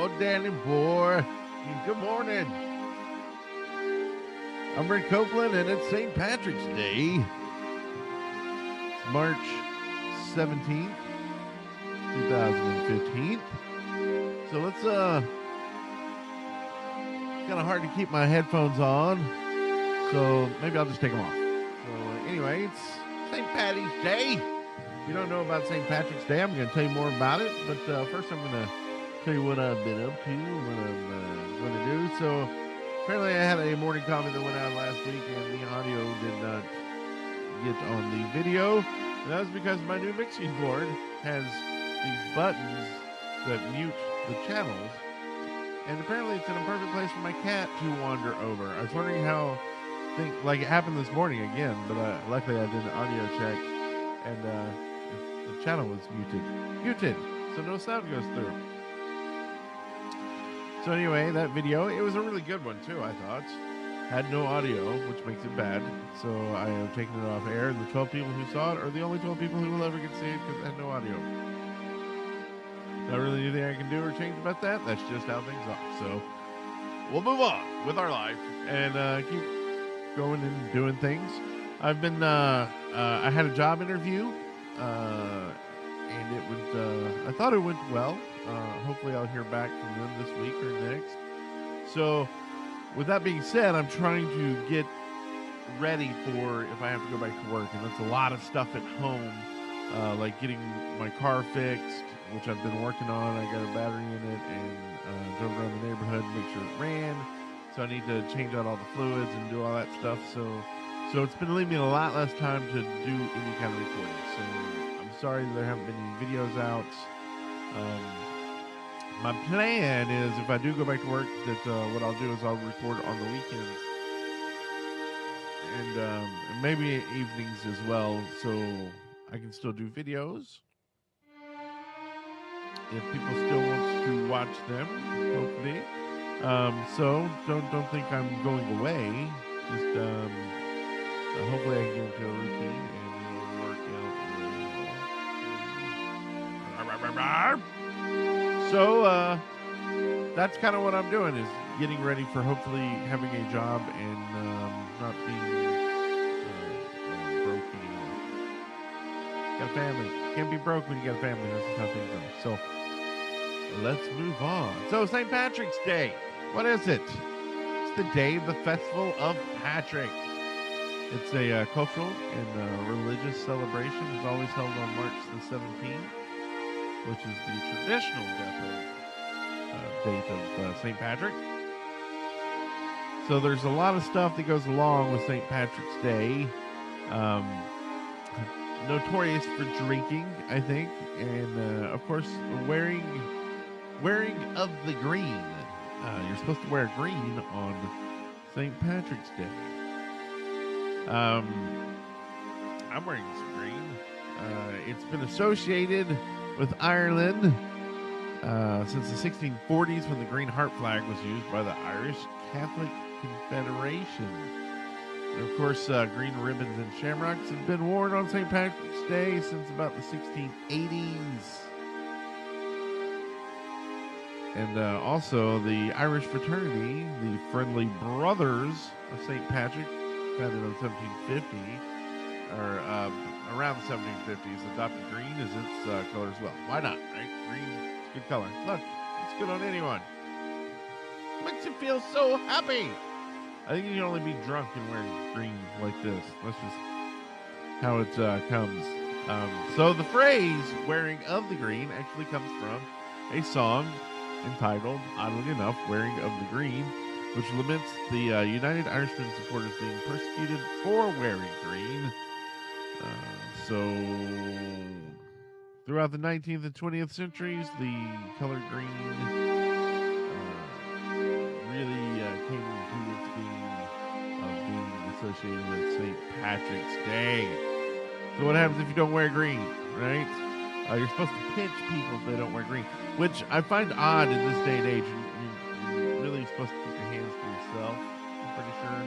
Oh, Danny boy. Good morning. I'm Rick Copeland, and it's St. Patrick's Day. It's March 17th, 2015. So let's, kind of hard to keep my headphones on. So maybe I'll just take them off. So anyway, it's St. Patty's Day. If you don't know about St. Patrick's Day, I'm going to tell you more about it. But first, I'm going to tell you what I've been up to, what I'm going to do. So apparently, I had a morning coffee that went out last week, and the audio did not get on the video. And that was because my new mixing board has these buttons that mute the channels. And apparently, it's in a perfect place for my cat to wander over. I was wondering how, it happened this morning again, but luckily I did an audio check, and the channel was muted, so no sound goes through. So anyway, that video, it was a really good one too, I thought. Had no audio, which makes it bad, so I have taken it off air, and the 12 people who saw it are the only 12 people who will ever get to see it because it had no audio. Not really anything I can do or change about that. That's just how things are. So we'll move on with our life and keep going and doing things. I've been, I had a job interview, and it was, I thought it went well. Hopefully I'll hear back from them this week or next. So with that being said, I'm trying to get ready for if I have to go back to work. And that's a lot of stuff at home, like getting my car fixed, which I've been working on. I got a battery in it and drove around the neighborhood and make sure it ran. So I need to change out all the fluids and do all that stuff. So it's been leaving me a lot less time to do any kind of recording. So I'm sorry that there haven't been any videos out. My plan is if I do go back to work, that what I'll do is I'll record on the weekends and maybe evenings as well, so I can still do videos if people still want to watch them. Hopefully, so don't think I'm going away. Just hopefully I can get into a routine and it'll work out well. So that's kind of what I'm doing, is getting ready for hopefully having a job and not being broke anymore. Got a family. Can't be broke when you got a family. That's just how things are. So let's move on. So St. Patrick's Day. What is it? It's the day of the Festival of Patrick. It's a cultural and religious celebration. It's always held on March the 17th. Which is the traditional date of St. Patrick. So there's a lot of stuff that goes along with St. Patrick's Day. Notorious for drinking, I think, and of course wearing of the green. You're supposed to wear green on St. Patrick's Day. I'm wearing some green. It's been associated with Ireland since the 1640s, when the Green Heart flag was used by the Irish Catholic Confederation. And of course, green ribbons and shamrocks have been worn on St. Patrick's Day since about the 1680s. And also the Irish fraternity, the Friendly Brothers of St. Patrick, founded in 1750, or around the 1750s, adopted green as its color as well. Why not, right? Green is a good color. Look, it's good on anyone. Makes you feel so happy. I think you can only be drunk and wear green like this. That's just how it comes. So the phrase "wearing of the green" actually comes from a song entitled, oddly enough, "Wearing of the Green," which laments the United Irishmen supporters being persecuted for wearing green. So throughout the 19th and 20th centuries, the color green really came into its being of being associated with St. Patrick's Day. So what happens if you don't wear green, right? You're supposed to pinch people if they don't wear green, which I find odd in this day and age. You're really supposed to keep your hands to yourself, I'm pretty sure.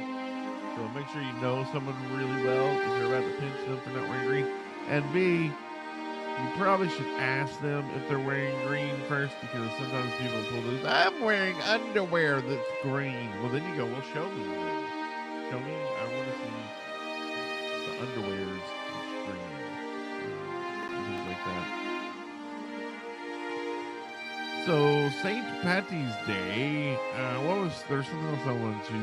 So make sure you know someone really well if you're about to pinch them for not wearing green. And B, You probably should ask them if they're wearing green first, because sometimes people pull this. I'm wearing underwear that's green. Well, then you go, well, show me then. Show me. I want to see the underwears that's green. Things like that. So, St. Patty's Day. There's something else I wanted to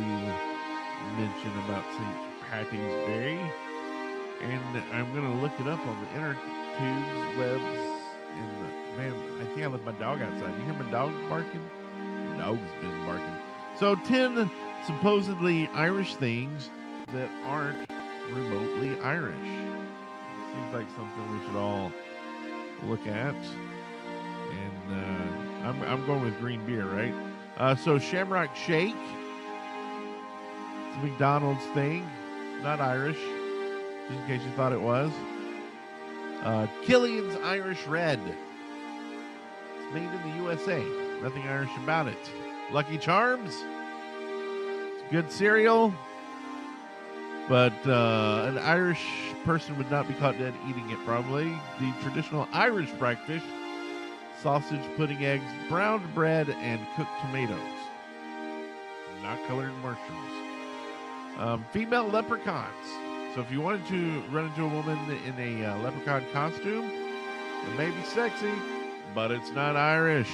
mention about St. Patty's Day. And I'm going to look it up on the inner tubes, webs, and man, I think I left my dog outside. You hear my dog barking? The dog's been barking. So 10 supposedly Irish things that aren't remotely Irish. Seems like something we should all look at. And I'm going with green beer, right? So Shamrock Shake. It's a McDonald's thing. Not Irish. Just in case you thought it was. Killian's Irish Red. It's made in the USA. Nothing Irish about it. Lucky Charms. It's good cereal. But an Irish person would not be caught dead eating it, probably. The traditional Irish breakfast. Sausage, pudding, eggs, browned bread, and cooked tomatoes. Not colored mushrooms. Female leprechauns. So if you wanted to run into a woman in a leprechaun costume, it may be sexy, but it's not Irish.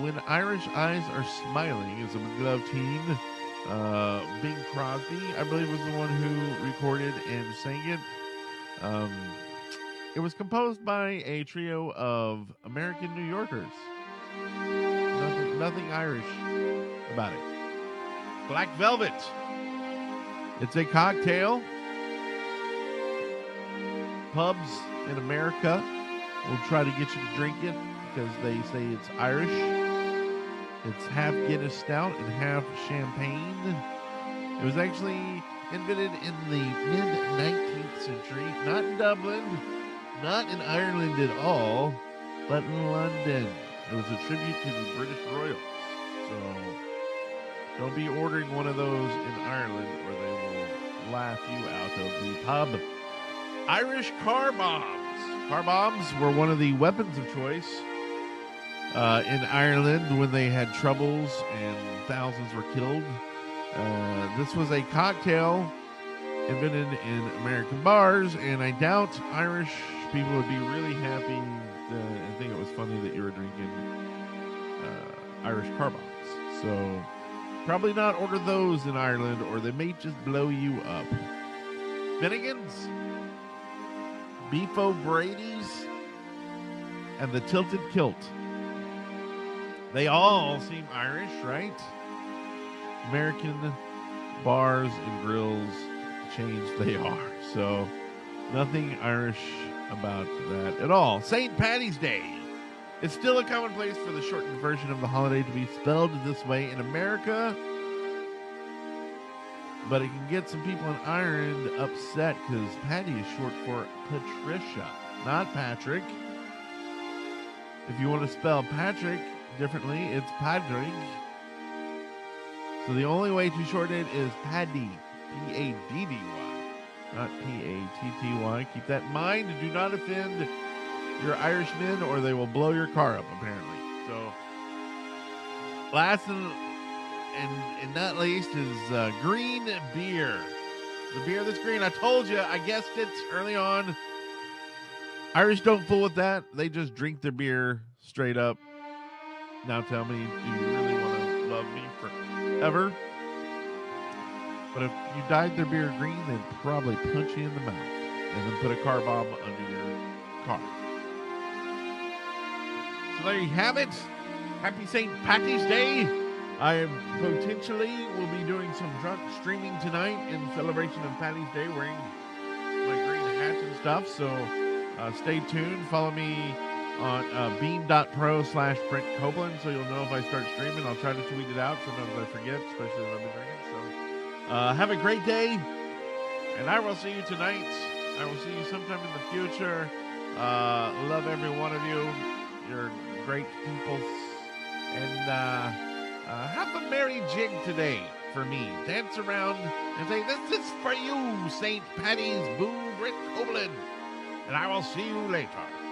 When Irish eyes are smiling is a McGlove teen. Bing Crosby, I believe, was the one who recorded and sang it. It was composed by a trio of American New Yorkers. Nothing Irish about it. Black Velvet. It's a cocktail. Pubs in America will try to get you to drink it because they say it's Irish. It's half Guinness Stout and half champagne. It was actually invented in the mid-19th century, not in Dublin, not in Ireland at all, but in London. It was a tribute to the British Royals. So don't be ordering one of those in Ireland or they will laugh you out of the pub. Irish car bombs. Car bombs were one of the weapons of choice in Ireland when they had troubles and thousands were killed. This was a cocktail invented in American bars, and I doubt Irish people would be really happy and think it was funny that you were drinking Irish car bombs. So probably not order those in Ireland, or they may just blow you up. Finnegan's, Beef O'Brady's, and the Tilted Kilt. They all seem Irish, right? American bars and grills chains they are. So nothing Irish about that at all. St. Patty's Day. It's still a commonplace for the shortened version of the holiday to be spelled this way in America, but it can get some people in Ireland upset because Patty is short for Patricia, not Patrick. If you want to spell Patrick differently, it's Padraig. So the only way to shorten it is Paddy, P-A-D-D-Y, not P-A-T-T-Y. Keep that in mind. Do not offend your Irishmen or they will blow your car up, apparently. So last and not least is green beer. The beer that's green. I told you, I guessed it early on. Irish don't fool with that. They just drink their beer straight up. Now tell me, do you really want to love me forever? But if you dyed their beer green, they'd probably punch you in the mouth and then put a car bomb under your car. So there you have it. Happy St. Patty's Day. I potentially will be doing some drunk streaming tonight in celebration of Patty's Day, wearing my green hat and stuff. So stay tuned. Follow me on beam.pro/Brent Copeland so you'll know if I start streaming. I'll try to tweet it out. Sometimes I forget, especially if I've been drinking. So have a great day, and I will see you tonight. I will see you sometime in the future. Love every one of you. You're great people. And have a merry jig today for me. Dance around and say, "This is for you, St. Patty's Boo, Brent Copeland." and I will see you later.